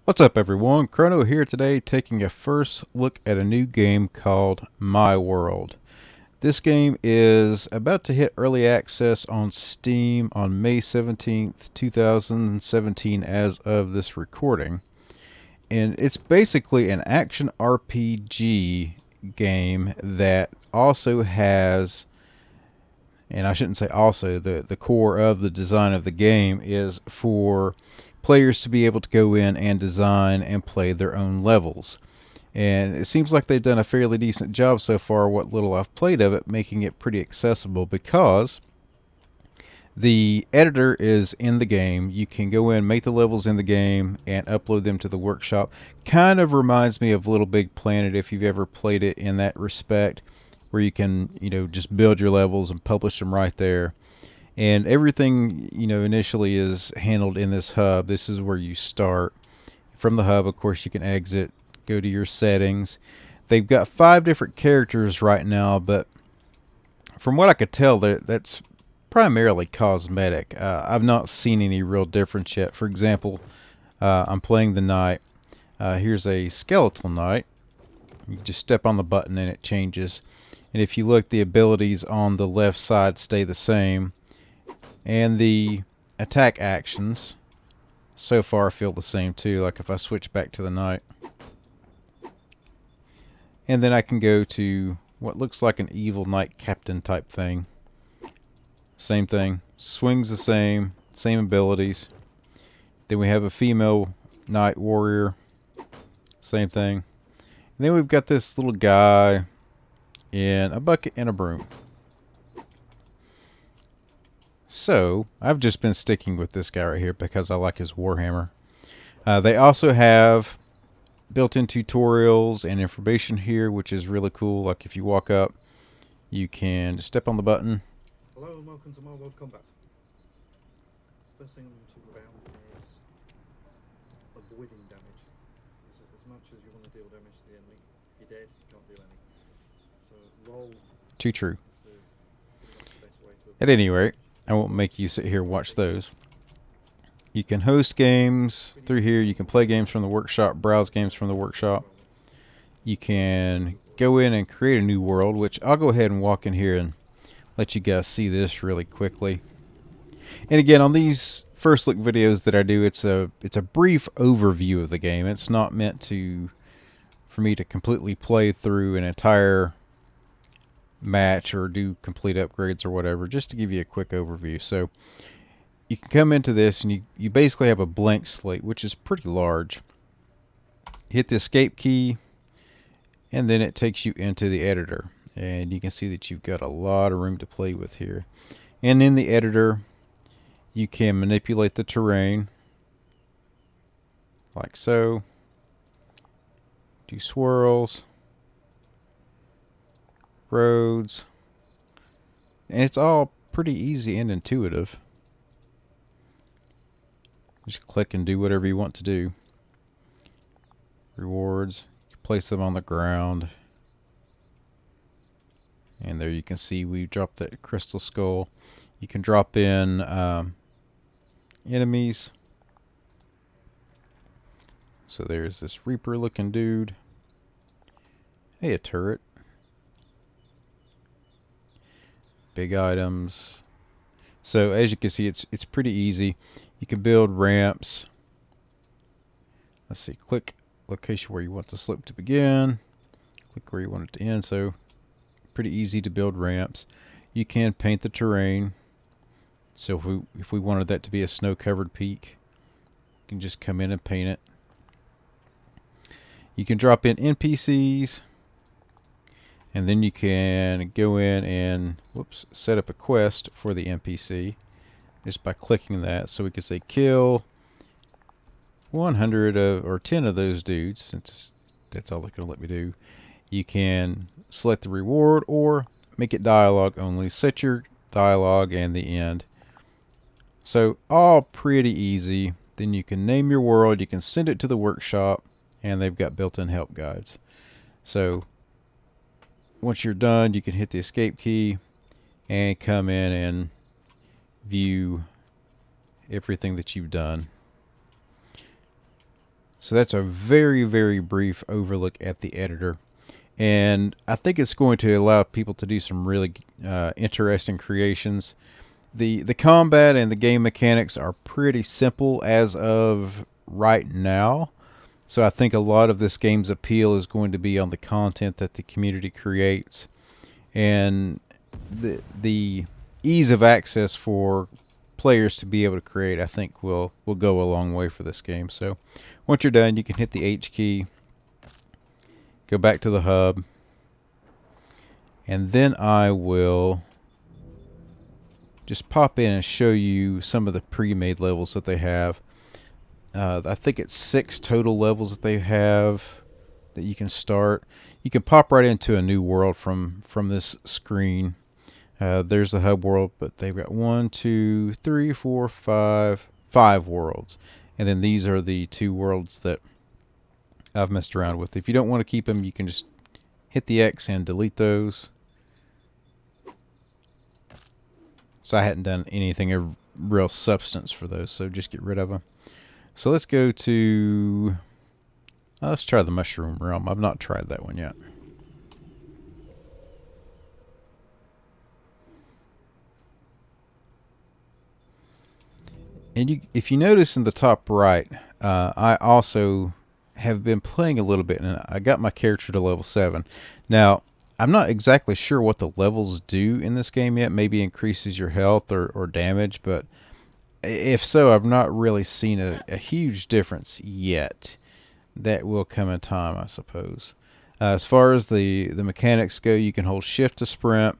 What's up everyone, Chrono here today taking a first look at a new game called MyWorld. This game is about to hit early access on Steam on May 17th, 2017 as of this recording. And it's basically an action RPG game that also has, and I shouldn't say also, the core of the design of the game is for players to be able to go in and design and play their own levels. And it seems like they've done a fairly decent job so far, what little I've played of it, making it pretty accessible because the editor is in the game. You can go in, make the levels in the game, and upload them to the workshop. Kind of reminds me of Little Big Planet if you've ever played it in that respect, where you can, just build your levels and publish them right there. And everything, initially is handled in this hub. This is where you start. From the hub, of course, you can exit, go to your settings. They've got 5 different characters right now, but from what I could tell, that's primarily cosmetic. I've not seen any real difference yet. For example, I'm playing the knight. Here's a skeletal knight. You just step on the button and it changes. And if you look, the abilities on the left side stay the same. And the attack actions so far feel the same too. Like if I switch back to the knight. And then I can go to what looks like an evil knight captain type thing. Same thing. Swings the same. Same abilities. Then we have a female knight warrior. Same thing. And then we've got this little guy in a bucket and a broom. So, I've just been sticking with this guy right here because I like his warhammer. They also have built-in tutorials and information here, which is really cool. Like if you walk up, you can just step on the button. Hello and welcome to MyWorld Combat. First thing I'm going to talk about is avoiding damage. As much as you want to deal damage to the enemy, you're dead, you can't deal any. So roll. Too true. That's the best way to At any rate, I won't make you sit here and watch those. You can host games through here. You can play games from the workshop, browse games from the workshop. You can go in and create a new world, which I'll go ahead and walk in here and let you guys see this really quickly. And again, on these first look videos that I do, it's a brief overview of the game. It's not meant for me to completely play through an entire match or do complete upgrades or whatever, just to give you a quick overview. So you can come into this and you basically have a blank slate, which is pretty large. Hit the escape key and then it takes you into the editor, and you can see that you've got a lot of room to play with here. And in the editor you can manipulate the terrain like so, do swirls, roads, and it's all pretty easy and intuitive. Just click and do whatever you want to do. Rewards, place them on the ground, and there you can see we dropped that crystal skull. You can drop in enemies. So there's this Reaper looking dude. Hey, a turret. Big items. So as you can see, it's pretty easy. You can build ramps. Let's see, click location where you want the slope to begin. Click where you want it to end. So pretty easy to build ramps. You can paint the terrain. So if we wanted that to be a snow-covered peak, you can just come in and paint it. You can drop in NPCs. And then you can go in and set up a quest for the NPC just by clicking that. So we can say kill 100 or 10 of those dudes, since that's all they're going to let me do. You can select the reward or make it dialogue only. Set your dialogue and the end. So all pretty easy. Then you can name your world. You can send it to the workshop, and they've got built-in help guides. So once you're done, you can hit the escape key and come in and view everything that you've done. So that's a very, very brief overlook at the editor. And I think it's going to allow people to do some really interesting creations. The combat and the game mechanics are pretty simple as of right now. So I think a lot of this game's appeal is going to be on the content that the community creates, and the ease of access for players to be able to create, I think will go a long way for this game. So once you're done, you can hit the H key, go back to the hub, and then I will just pop in and show you some of the pre-made levels that they have. I think it's 6 total levels that they have that you can start. You can pop right into a new world from this screen. There's the hub world, but they've got 1, 2, 3, 4, 5 worlds. And then these are the 2 worlds that I've messed around with. If you don't want to keep them, you can just hit the X and delete those. So I hadn't done anything of real substance for those, so just get rid of them. So let's go to... let's try the Mushroom Realm. I've not tried that one yet. And if you notice in the top right, I also have been playing a little bit, and I got my character to level 7. Now, I'm not exactly sure what the levels do in this game yet. Maybe increases your health or damage, but if so, I've not really seen a huge difference yet. That will come in time, I suppose. As far as the mechanics go, you can hold shift to sprint.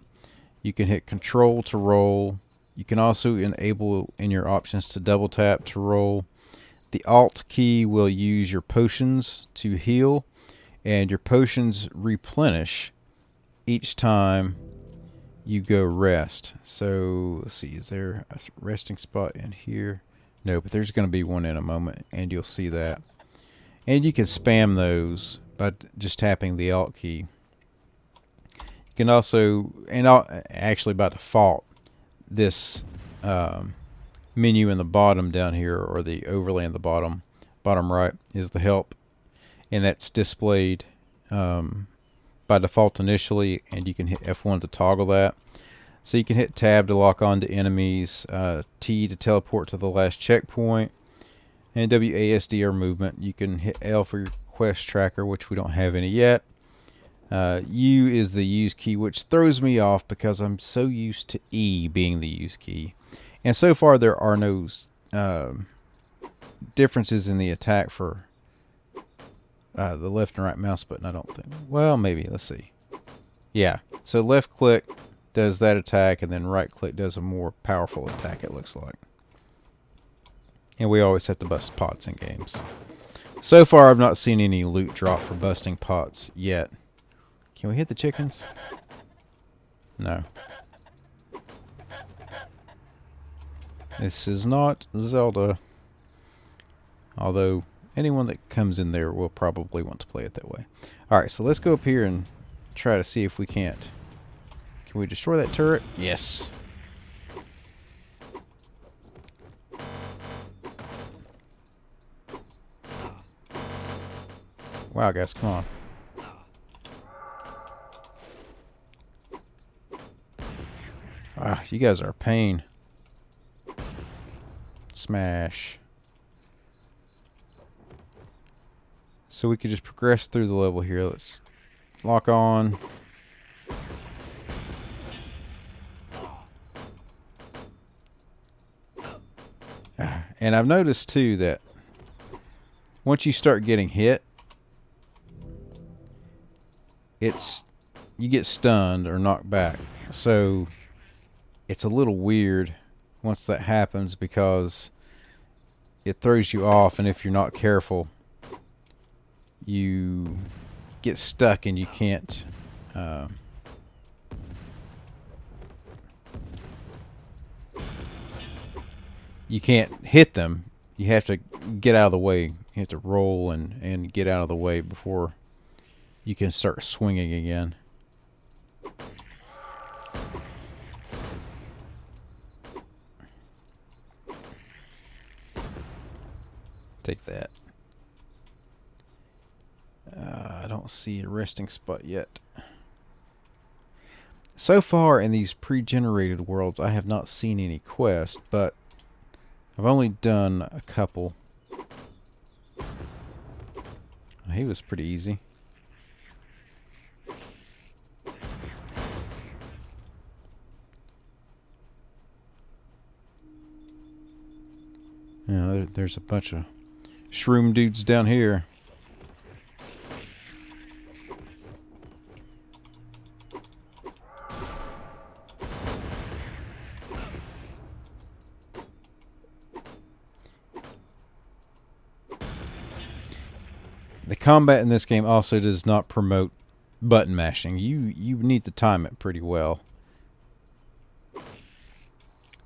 You can hit control to roll. You can also enable in your options to double tap to roll. The alt key will use your potions to heal, and your potions replenish each time you go rest. So let's see, is there a resting spot in here? No, but there's going to be one in a moment, and you'll see that. And you can spam those by just tapping the alt key. You can also, and actually by default, this menu in the bottom down here, or the overlay in the bottom right, is the help, and that's displayed by default initially, and you can hit F1 to toggle that. So you can hit tab to lock on to enemies, T to teleport to the last checkpoint, and WASD are movement. You can hit L for your quest tracker, which we don't have any yet. U is the use key, which throws me off because I'm so used to E being the use key. And so far there are no differences in the attack for the left and right mouse button, I don't think. Well, maybe. Let's see. Yeah. So left click does that attack, and then right click does a more powerful attack, it looks like. And we always have to bust pots in games. So far, I've not seen any loot drop for busting pots yet. Can we hit the chickens? No. This is not Zelda. Although anyone that comes in there will probably want to play it that way. Alright, so let's go up here and try to see if we can't. Can we destroy that turret? Yes. Wow, guys, come on. Ah, you guys are a pain. Smash. So we could just progress through the level here. Let's lock on. And I've noticed too that once you start getting hit, you get stunned or knocked back. So it's a little weird once that happens because it throws you off, and if you're not careful, you get stuck and you can't hit them. You have to get out of the way. You have to roll and get out of the way before you can start swinging again. Take that. don't see a resting spot yet. So far in these pre-generated worlds, I have not seen any quests, but I've only done a couple. He was pretty easy. Yeah, there's a bunch of shroom dudes down here. The combat in this game also does not promote button mashing. You need to time it pretty well,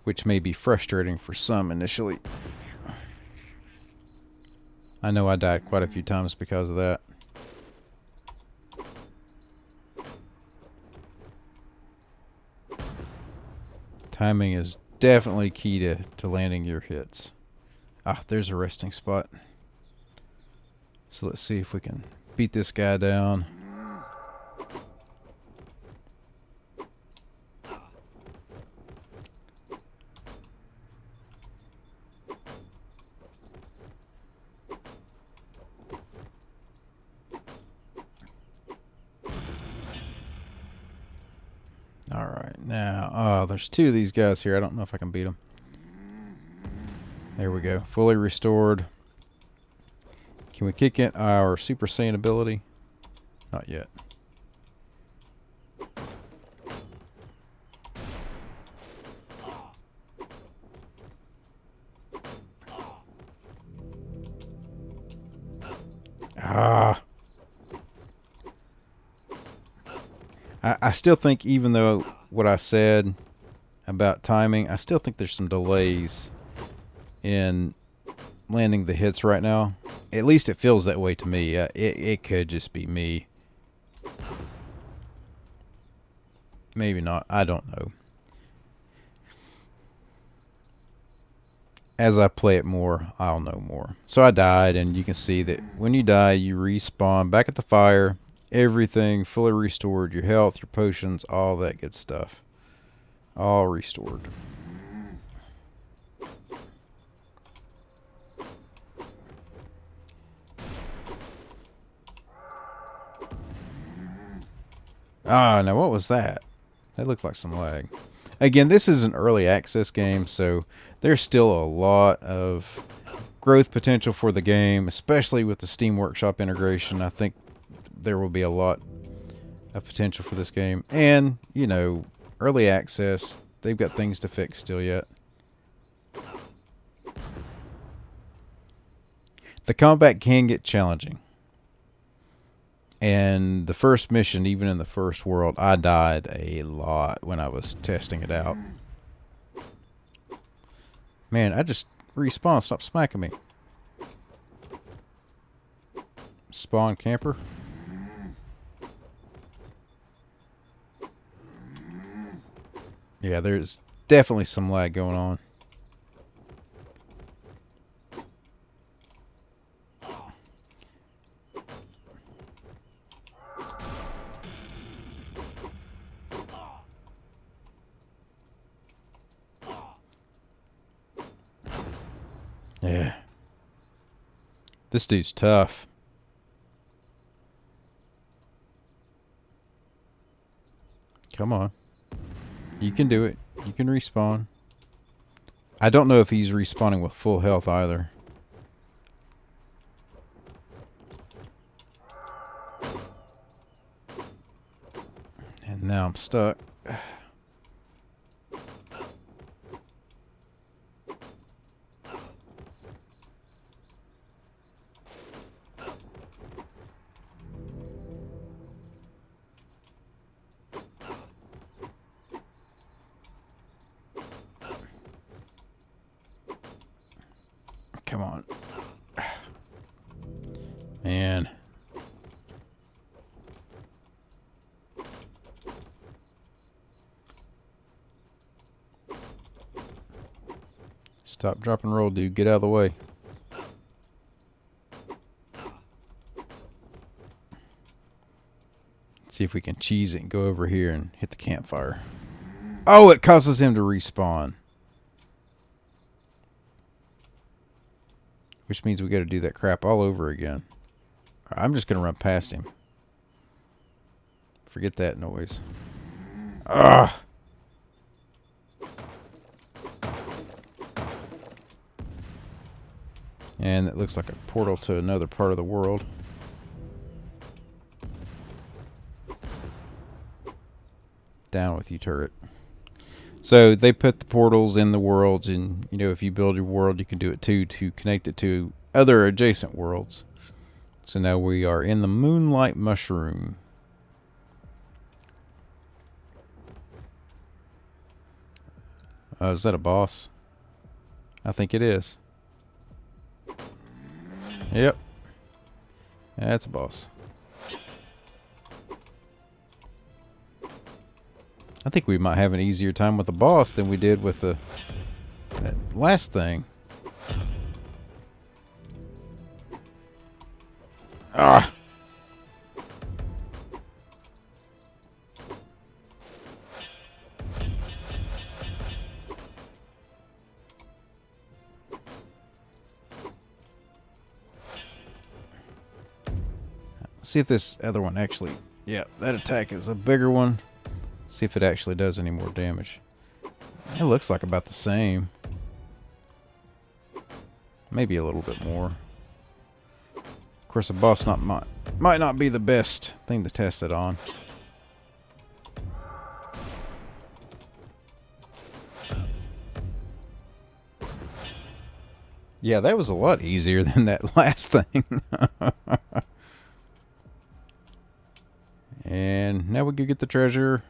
which may be frustrating for some initially. I know I died quite a few times because of that. Timing is definitely key to landing your hits. Ah, there's a resting spot. So let's see if we can beat this guy down. Alright, now, oh, there's two of these guys here. I don't know if I can beat them. There we go. Fully restored. Can we kick in our Super Saiyan ability? Not yet. Ah. I still think, even though what I said about timing, I still think there's some delays in landing the hits right now. At least it feels that way to me. It could just be me. Maybe not. I don't know. As I play it more, I'll know more. So I died, and you can see that when you die, you respawn back at the fire. Everything fully restored. Your health, your potions, all that good stuff. All restored. Ah, now what was that? That looked like some lag. Again, this is an early access game, so there's still a lot of growth potential for the game, especially with the Steam Workshop integration. I think there will be a lot of potential for this game. And, you know, early access, they've got things to fix still yet. The combat can get challenging. And the first mission, even in the first world, I died a lot when I was testing it out. Man, I just respawned. Stop smacking me. Spawn camper. Yeah, there's definitely some lag going on. Yeah. This dude's tough. Come on. You can do it. You can respawn. I don't know if he's respawning with full health either. And now I'm stuck. Come on. Man. Stop, drop, and roll, dude. Get out of the way. See if we can cheese it and go over here and hit the campfire. Oh, it causes him to respawn. Which means we got to do that crap all over again. I'm just going to run past him. Forget that noise. Ugh. And it looks like a portal to another part of the world. Down with you, turret. So they put the portals in the worlds, and you know, if you build your world, you can do it too to connect it to other adjacent worlds. So now we are in the Moonlight Mushroom. Is that a boss? I think it is. Yep. That's a boss. I think we might have an easier time with the boss than we did with that last thing. Ah! See if this other one actually... Yeah, that attack is a bigger one. See if it actually does any more damage. It looks like about the same. Maybe a little bit more. Of course, the boss might not be the best thing to test it on. Yeah, that was a lot easier than that last thing. And now we can get the treasure.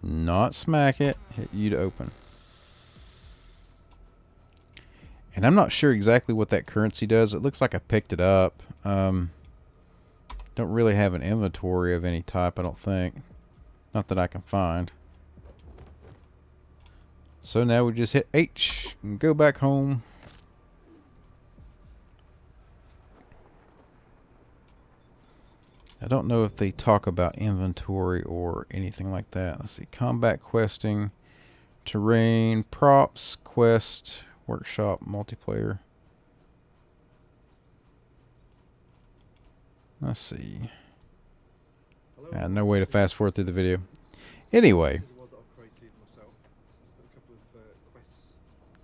Not smack it. Hit you to open. And I'm not sure exactly what that currency does. It looks like I picked it up. Don't really have an inventory of any type, I don't think. Not that I can find. So now we just hit H and go back home. I don't know if they talk about inventory or anything like that. Let's see. Combat questing, terrain, props, quest, workshop, multiplayer. Let's see. No way to fast forward through the video. Anyway.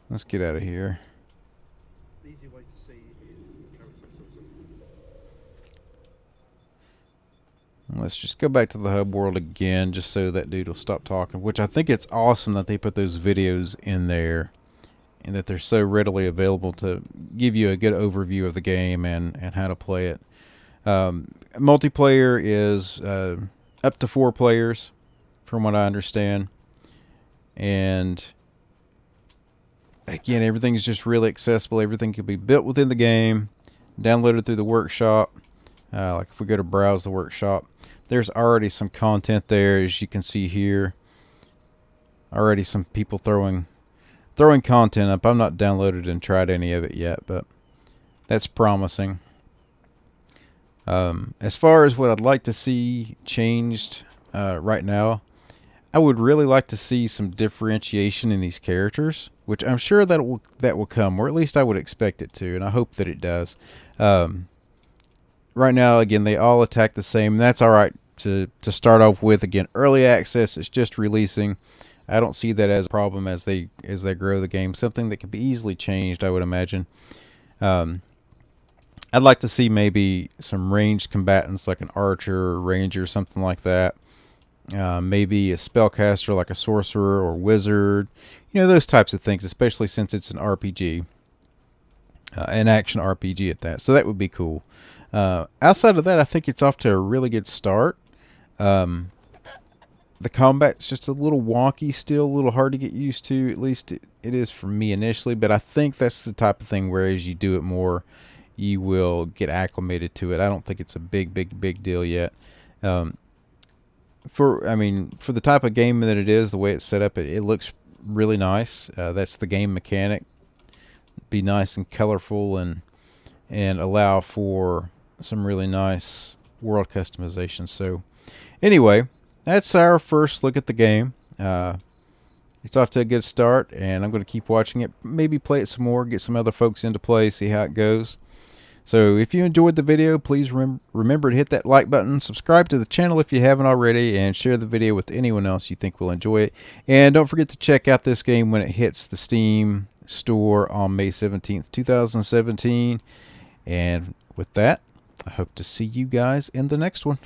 Let's get out of here. Easy way to see if characters Let's just go back to the hub world again, just so that dude will stop talking. Which I think it's awesome that they put those videos in there, and that they're so readily available to give you a good overview of the game and how to play it. Multiplayer is up to 4 players, from what I understand. And again, everything's just really accessible. Everything can be built within the game, downloaded through the workshop. Like if we go to browse the workshop, there's already some content there, as you can see here. Already some people throwing content up. I'm not downloaded and tried any of it yet, but that's promising. As far as what I'd like to see changed right now, I would really like to see some differentiation in these characters, which I'm sure that will come, or at least I would expect it to, and I hope that it does. Right now, again, they all attack the same. That's all right to start off with. Again, early access is just releasing. I don't see that as a problem as they grow the game. Something that can be easily changed, I would imagine. I'd like to see maybe some ranged combatants like an archer or ranger, something like that. Maybe a spellcaster like a sorcerer or wizard. You know, those types of things, especially since it's an RPG. An action RPG at that. So that would be cool. Outside of that, I think it's off to a really good start. The combat's just a little wonky still, a little hard to get used to. At least it is for me initially. But I think that's the type of thing where as you do it more, you will get acclimated to it. I don't think it's a big deal yet. For the type of game that it is, the way it's set up, it looks really nice. That's the game mechanic. Be nice and colorful and allow for some really nice world customization. So anyway, that's our first look at the game. It's off to a good start, and I'm going to keep watching it, maybe play it some more, get some other folks into play, see how it goes. So if you enjoyed the video, please remember to hit that like button, subscribe to the channel if you haven't already, and share the video with anyone else you think will enjoy it. And don't forget to check out this game when it hits the Steam store on May 17th, 2017. And with that, I hope to see you guys in the next one.